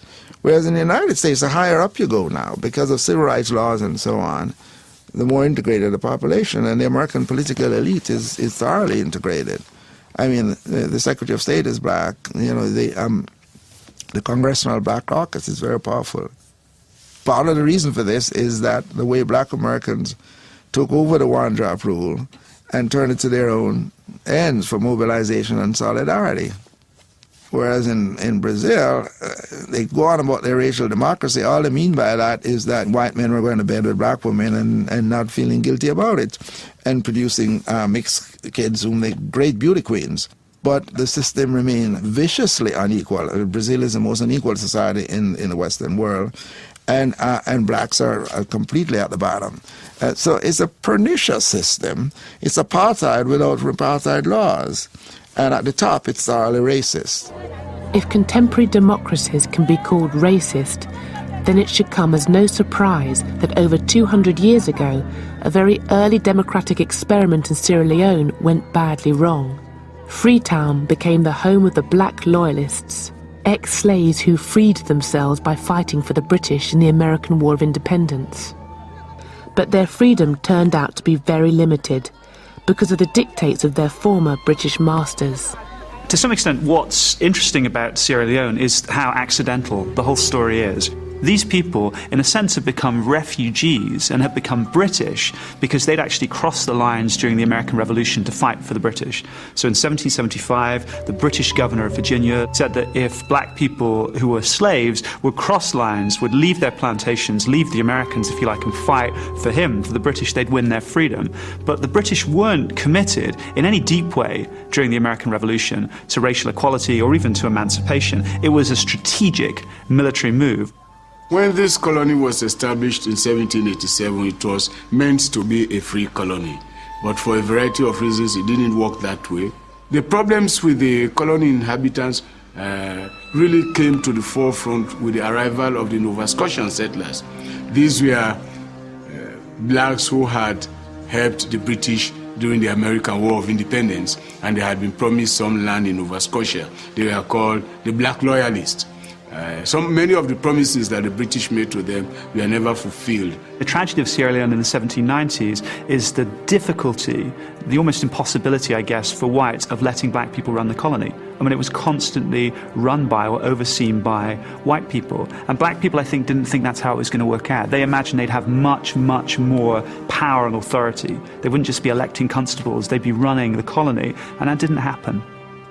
Whereas in the United States, the higher up you go now, because of civil rights laws and so on, the more integrated the population, and the American political elite is thoroughly integrated. I mean, the Secretary of State is black. You know, the Congressional Black Caucus is very powerful. Part of the reason for this is that the way black Americans took over the one-drop rule and turned it to their own ends for mobilization and solidarity. Whereas in Brazil, they go on about their racial democracy. All they mean by that is that white men were going to bed with black women and not feeling guilty about it, and producing mixed kids whom they great beauty queens. But the system remained viciously unequal. Brazil is the most unequal society in the Western world. And blacks are completely at the bottom. So it's a pernicious system. It's apartheid without apartheid laws. And at the top, it's thoroughly racist. If contemporary democracies can be called racist, then it should come as no surprise that over 200 years ago, a very early democratic experiment in Sierra Leone went badly wrong. Freetown became the home of the black loyalists, ex-slaves who freed themselves by fighting for the British in the American War of Independence. But their freedom turned out to be very limited, because of the dictates of their former British masters. To some extent, what's interesting about Sierra Leone is how accidental the whole story is. These people, in a sense, have become refugees and have become British because they'd actually crossed the lines during the American Revolution to fight for the British. So in 1775, the British governor of Virginia said that if black people who were slaves would cross lines, would leave their plantations, leave the Americans, if you like, and fight for him, for the British, they'd win their freedom. But the British weren't committed in any deep way during the American Revolution to racial equality or even to emancipation. It was a strategic military move. When this colony was established in 1787, it was meant to be a free colony. But for a variety of reasons, it didn't work that way. The problems with the colony inhabitants really came to the forefront with the arrival of the Nova Scotian settlers. These were blacks who had helped the British during the American War of Independence, and they had been promised some land in Nova Scotia. They were called the Black Loyalists. Many of the promises that the British made to them were never fulfilled. The tragedy of Sierra Leone in the 1790s is the difficulty, the almost impossibility, I guess, for whites of letting black people run the colony. I mean, it was constantly run by or overseen by white people. And black people, I think, didn't think that's how it was going to work out. They imagined they'd have much, much more power and authority. They wouldn't just be electing constables, they'd be running the colony. And that didn't happen.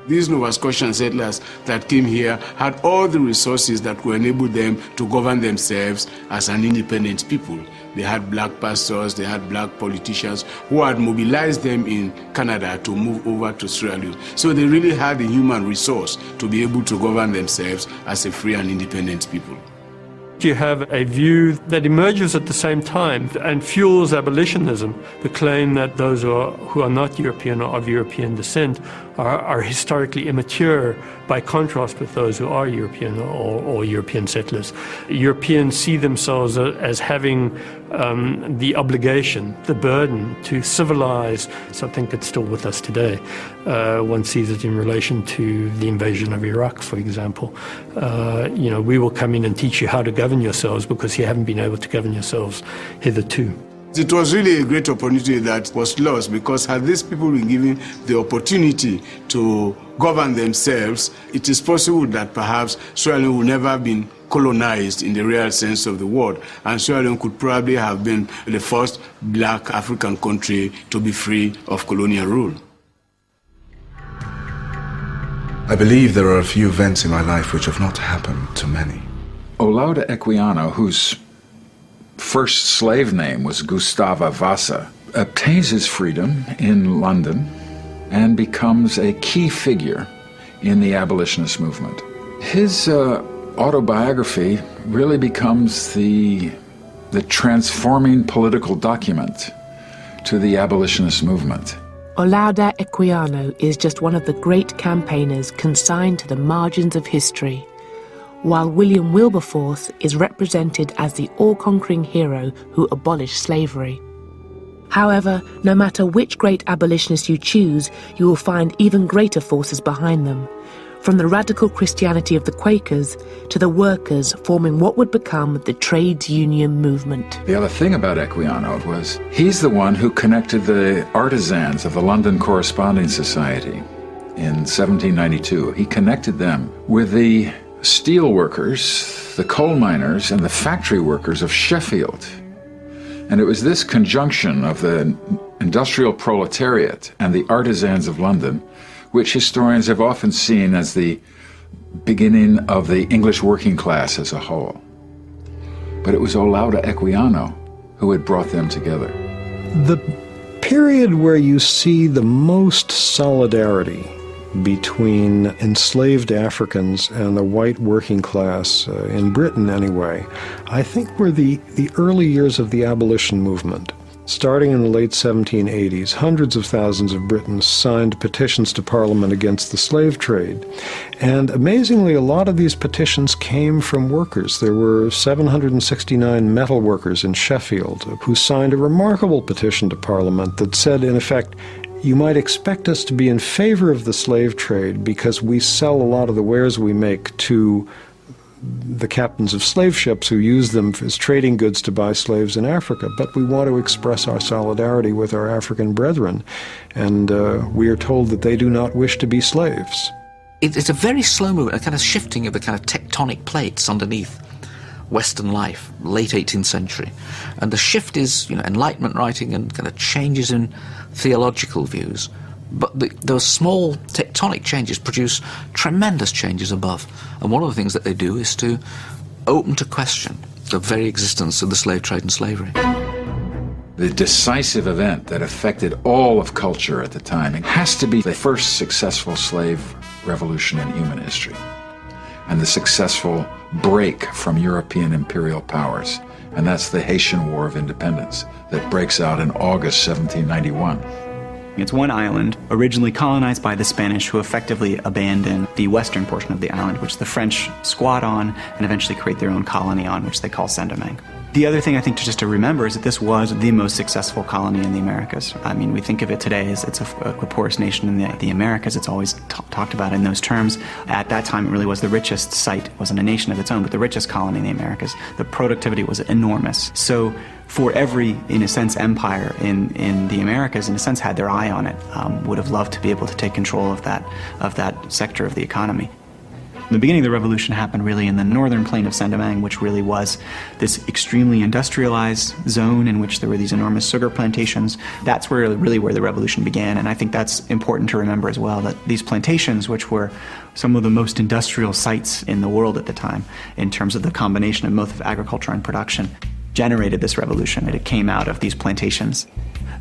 These Nova Scotian settlers that came here had all the resources that would enable them to govern themselves as an independent people. They had black pastors, they had black politicians who had mobilized them in Canada to move over to Sierra Leone. So they really had the human resource to be able to govern themselves as a free and independent people. You have a view that emerges at the same time and fuels abolitionism, the claim that those who are not European or of European descent are historically immature by contrast with those who are European or European settlers. Europeans see themselves as having the obligation, the burden to civilize something that's still with us today. One sees it in relation to the invasion of Iraq, for example. We will come in and teach you how to govern yourselves because you haven't been able to govern yourselves hitherto. It was really a great opportunity that was lost because had these people been given the opportunity to govern themselves, it is possible that perhaps Sierra Leone would never have been colonized in the real sense of the word, and Sierra Leone could probably have been the first black African country to be free of colonial rule. I believe there are a few events in my life which have not happened to many. Olaudah Equiano, whose first slave name was Gustava Vasa, obtains his freedom in London and becomes a key figure in the abolitionist movement. His autobiography really becomes the transforming political document to the abolitionist movement. Olaudah Equiano is just one of the great campaigners consigned to the margins of history, while William Wilberforce is represented as the all-conquering hero who abolished slavery. However, no matter which great abolitionist you choose, you will find even greater forces behind them, from the radical Christianity of the Quakers to the workers forming what would become the trades union movement. The other thing about Equiano was he's the one who connected the artisans of the London Corresponding Society in 1792. He connected them with the steel workers, the coal miners, and the factory workers of Sheffield. And it was this conjunction of the industrial proletariat and the artisans of London which historians have often seen as the beginning of the English working class as a whole. But it was Olaudah Equiano who had brought them together. The period where you see the most solidarity between enslaved Africans and the white working class, in Britain anyway, I think were the early years of the abolition movement. Starting in the late 1780s, hundreds of thousands of Britons signed petitions to Parliament against the slave trade. And amazingly, a lot of these petitions came from workers. There were 769 metal workers in Sheffield who signed a remarkable petition to Parliament that said, in effect, you might expect us to be in favor of the slave trade because we sell a lot of the wares we make to the captains of slave ships who used them as trading goods to buy slaves in Africa, but we want to express our solidarity with our African brethren, and we are told that they do not wish to be slaves. It's a very slow movement, a kind of shifting of the kind of tectonic plates underneath Western life, late 18th century. And the shift is, Enlightenment writing and kind of changes in theological views. But those small tectonic changes produce tremendous changes above. And one of the things that they do is to open to question the very existence of the slave trade and slavery. The decisive event that affected all of culture at the time, it has to be the first successful slave revolution in human history, and the successful break from European imperial powers. And that's the Haitian War of Independence that breaks out in August 1791. It's one island, originally colonized by the Spanish, who effectively abandon the western portion of the island, which the French squat on and eventually create their own colony on, which they call Saint-Domingue. The other thing I think just to remember is that this was the most successful colony in the Americas. I mean, we think of it today as it's a poorest nation in the Americas. It's always talked about in those terms. At that time, it really was the richest site. It wasn't a nation of its own, but the richest colony in the Americas. The productivity was enormous. So for every, in a sense, empire in the Americas, in a sense, had their eye on it, would have loved to be able to take control of that sector of the economy. The beginning of the revolution happened really in the northern plain of Saint-Domingue, which really was this extremely industrialized zone in which there were these enormous sugar plantations. That's really where the revolution began, and I think that's important to remember as well, that these plantations, which were some of the most industrial sites in the world at the time, in terms of the combination of both of agriculture and production, generated this revolution. It came out of these plantations.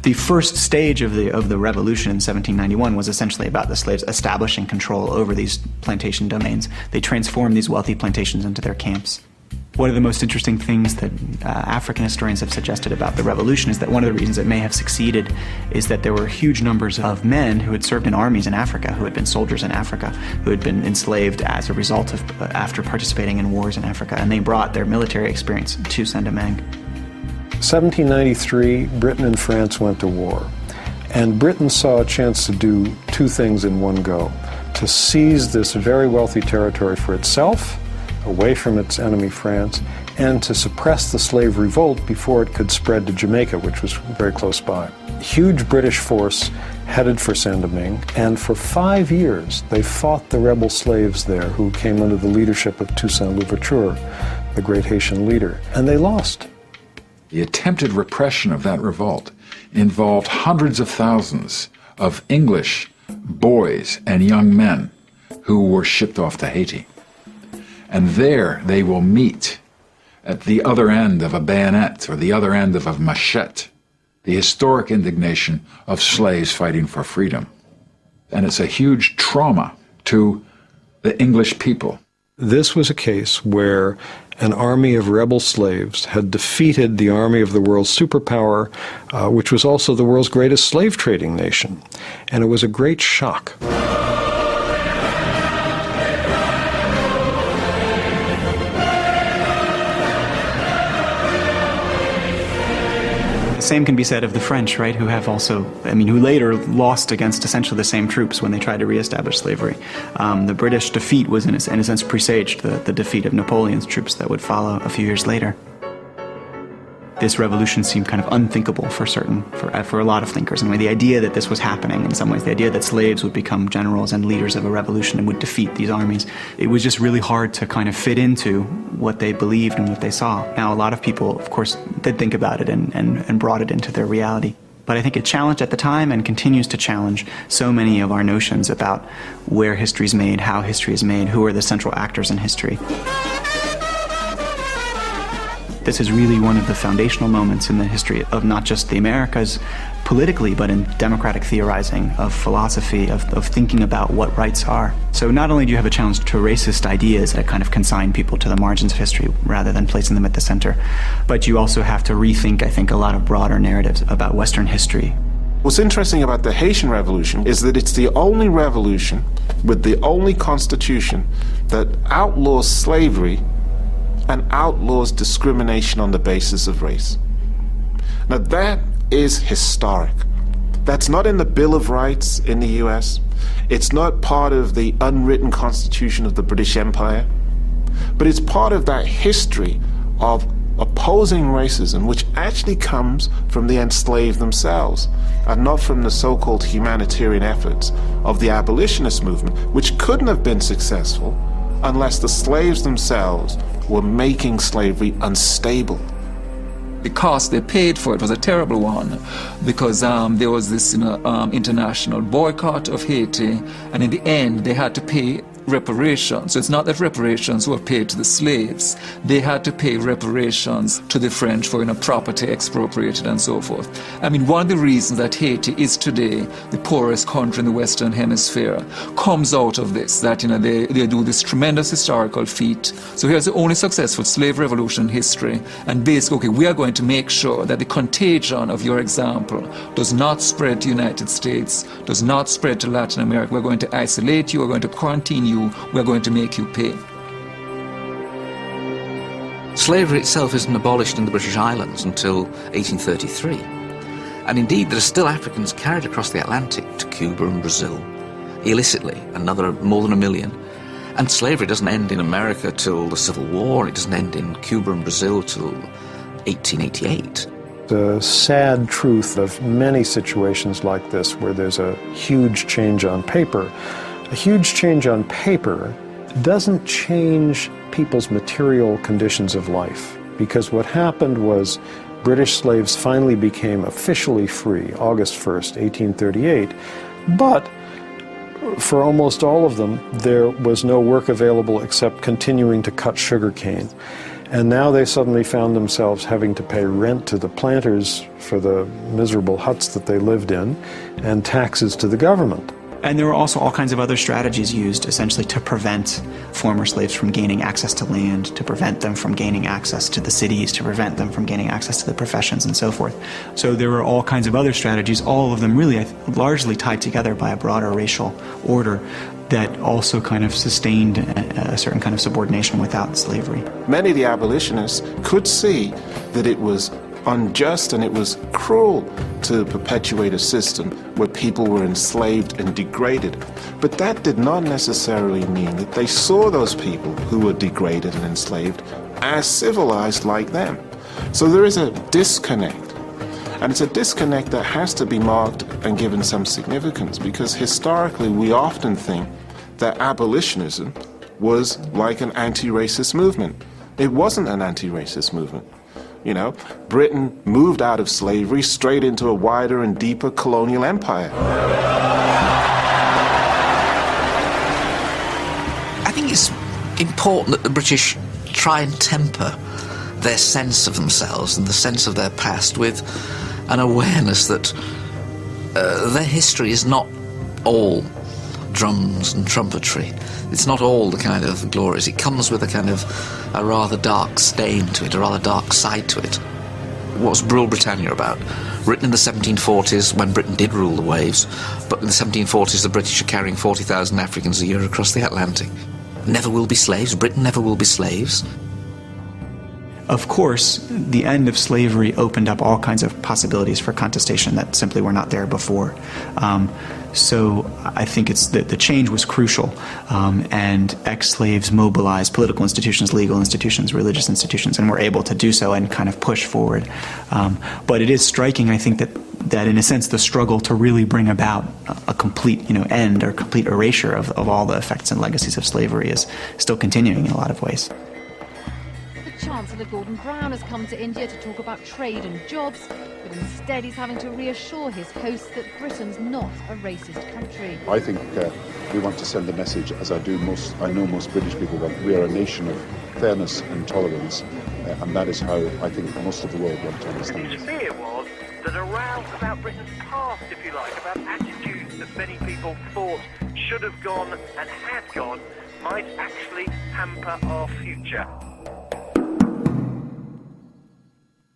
The first stage of the revolution in 1791 was essentially about the slaves establishing control over these plantation domains. They transformed these wealthy plantations into their camps. One of the most interesting things that African historians have suggested about the revolution is that one of the reasons it may have succeeded is that there were huge numbers of men who had served in armies in Africa, who had been soldiers in Africa, who had been enslaved as a result of after participating in wars in Africa, and they brought their military experience to Saint-Domingue. 1793, Britain and France went to war, and Britain saw a chance to do two things in one go: to seize this very wealthy territory for itself, away from its enemy France, and to suppress the slave revolt before it could spread to Jamaica, which was very close by. Huge British force headed for Saint-Domingue, and for 5 years they fought the rebel slaves there who came under the leadership of Toussaint Louverture, the great Haitian leader, and they lost. The attempted repression of that revolt involved hundreds of thousands of English boys and young men who were shipped off to Haiti. And there they will meet at the other end of a bayonet or the other end of a machete, the historic indignation of slaves fighting for freedom. And it's a huge trauma to the English people. This was a case where an army of rebel slaves had defeated the army of the world's superpower, which was also the world's greatest slave trading nation. And it was a great shock. The same can be said of the French, right, who have also, who later lost against essentially the same troops when they tried to reestablish slavery. The British defeat was, in a sense, presaged the defeat of Napoleon's troops that would follow a few years later. This revolution seemed kind of unthinkable for a lot of thinkers. Anyway, the idea that this was happening in some ways, the idea that slaves would become generals and leaders of a revolution and would defeat these armies, it was just really hard to kind of fit into what they believed and what they saw. Now, a lot of people, of course, did think about it and brought it into their reality. But I think it challenged at the time and continues to challenge so many of our notions about where history is made, how history is made, who are the central actors in history. This is really one of the foundational moments in the history of not just the Americas politically, but in democratic theorizing, of philosophy, of thinking about what rights are. So not only do you have a challenge to racist ideas that kind of consign people to the margins of history rather than placing them at the center, but you also have to rethink, I think, a lot of broader narratives about Western history. What's interesting about the Haitian Revolution is that it's the only revolution with the only constitution that outlaws slavery and outlaws discrimination on the basis of race. Now that is historic. That's not in the Bill of Rights in the US. It's not part of the unwritten constitution of the British Empire. But it's part of that history of opposing racism, which actually comes from the enslaved themselves, and not from the so-called humanitarian efforts of the abolitionist movement, which couldn't have been successful unless the slaves themselves were making slavery unstable. The cost they paid for it was a terrible one, because there was this international boycott of Haiti, and in the end they had to pay reparations. So it's not that reparations were paid to the slaves. They had to pay reparations to the French for property expropriated and so forth. I mean, one of the reasons that Haiti is today the poorest country in the Western Hemisphere comes out of this, that they do this tremendous historical feat. So here's the only successful slave revolution in history, and basically, okay, we are going to make sure that the contagion of your example does not spread to the United States, does not spread to Latin America. We're going to isolate you, we're going to quarantine you, we're going to make you pay. Slavery itself isn't abolished in the British Islands until 1833. And indeed, there are still Africans carried across the Atlantic to Cuba and Brazil, illicitly, more than 1 million. And slavery doesn't end in America till the Civil War, it doesn't end in Cuba and Brazil till 1888. The sad truth of many situations like this, where there's a huge change on paper, a huge change on paper doesn't change people's material conditions of life, because what happened was British slaves finally became officially free, August 1st, 1838, but for almost all of them, there was no work available except continuing to cut sugarcane. And now they suddenly found themselves having to pay rent to the planters for the miserable huts that they lived in, and taxes to the government. And there were also all kinds of other strategies used essentially to prevent former slaves from gaining access to land, to prevent them from gaining access to the cities, to prevent them from gaining access to the professions and so forth. So there were all kinds of other strategies, all of them really largely tied together by a broader racial order that also kind of sustained a certain kind of subordination without slavery. Many of the abolitionists could see that it was unjust and it was cruel to perpetuate a system where people were enslaved and degraded. But that did not necessarily mean that they saw those people who were degraded and enslaved as civilized like them. So there is a disconnect. And it's a disconnect that has to be marked and given some significance, because historically we often think that abolitionism was like an anti-racist movement. It wasn't an anti-racist movement. You know, Britain moved out of slavery straight into a wider and deeper colonial empire. I think it's important that the British try and temper their sense of themselves and the sense of their past with an awareness that their history is not all drums and trumpetry. It's not all the kind of glories. It comes with a rather dark stain to it, a rather dark side to it. What's Rule Britannia about? Written in the 1740s, when Britain did rule the waves, but in the 1740s the British are carrying 40,000 Africans a year across the Atlantic. Never will be slaves. Britain never will be slaves. Of course, the end of slavery opened up all kinds of possibilities for contestation that simply were not there before. So I think it's the change was crucial, and ex-slaves mobilized political institutions, legal institutions, religious institutions, and were able to do so and kind of push forward. But it is striking, I think, that in a sense the struggle to really bring about a complete end or complete erasure of all the effects and legacies of slavery is still continuing in a lot of ways. Chancellor Gordon Brown has come to India to talk about trade and jobs, but instead he's having to reassure his hosts that Britain's not a racist country. I think we want to send a message, as I know most British people want. We are a nation of fairness and tolerance, and that is how I think most of the world want to understand it. The fear was that a row about Britain's past, if you like, about attitudes that many people thought should have gone and had gone, might actually hamper our future.